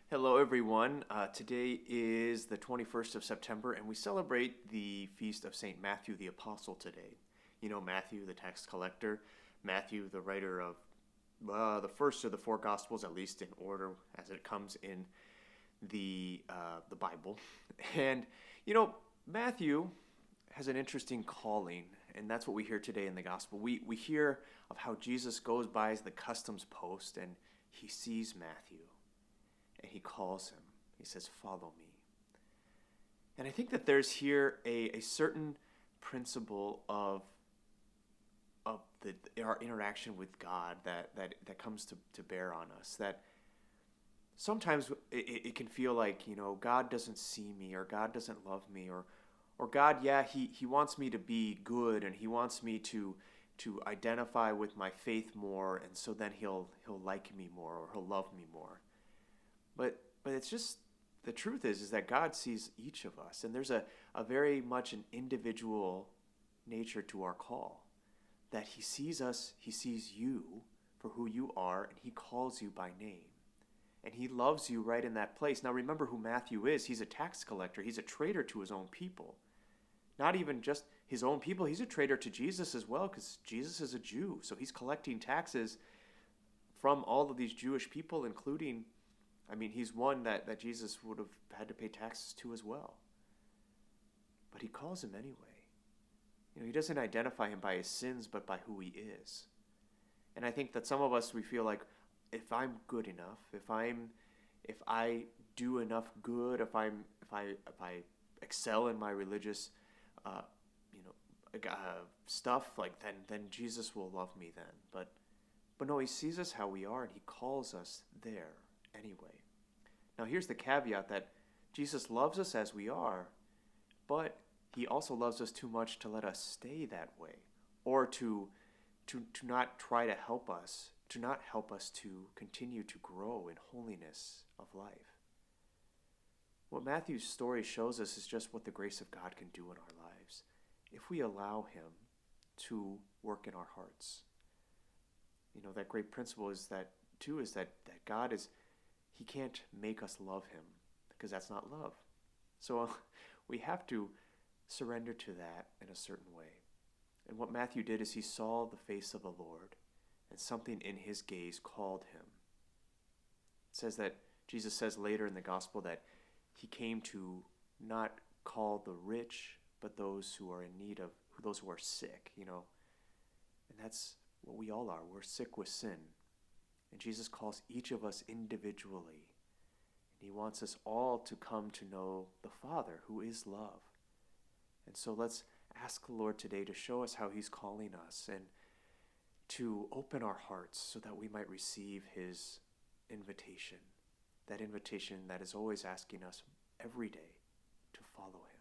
Hello, everyone. Today is the 21st of September, and we celebrate the feast of St. Matthew the Apostle today. You know, Matthew, the tax collector, Matthew, the writer of the first of the four Gospels, at least in order as it comes in the Bible. And, you know, Matthew has an interesting calling, and that's what we hear today in the Gospel. We hear of how Jesus goes by the customs post, and he sees Matthew and he calls him. He says, "Follow me." And I think that there's here a certain principle of our interaction with God that comes to bear on us. That sometimes it can feel like, God doesn't see me, or God doesn't love me, or God, yeah, he wants me to be good, and he wants me to identify with my faith more, and so then he'll like me more, or he'll love me more. But it's just, the truth is that God sees each of us, and there's a very much an individual nature to our call. That he sees us, he sees you for who you are, and he calls you by name. And he loves you right in that place. Now remember who Matthew is. He's a tax collector. He's a traitor to his own people. Not even just his own people, he's a traitor to Jesus as well, because Jesus is a Jew. So he's collecting taxes from all of these Jewish people, including, he's one that Jesus would have had to pay taxes to as well. But he calls him anyway. He doesn't identify him by his sins, but by who he is. And I think that some of us, we feel like, if I'm good enough, if I do enough good, if I excel in my religious, stuff, like then Jesus will love me then. But no, he sees us how we are, and he calls us there anyway. Now here's the caveat, that Jesus loves us as we are, but he also loves us too much to let us stay that way, or to not try to help us, to not help us to continue to grow in holiness of life. What Matthew's story shows us is just what the grace of God can do in our lives if we allow him to work in our hearts. That great principle is that God is, he can't make us love him, because that's not love. So we have to surrender to that in a certain way. And what Matthew did is he saw the face of the Lord, and something in his gaze called him. It says that Jesus says later in the gospel that he came to not call the rich, but those who are in need of, those who are sick, And that's what we all are. We're sick with sin. And Jesus calls each of us individually. And he wants us all to come to know the Father, who is love. And so let's ask the Lord today to show us how he's calling us, and to open our hearts so that we might receive his invitation. That invitation that is always asking us every day to follow him.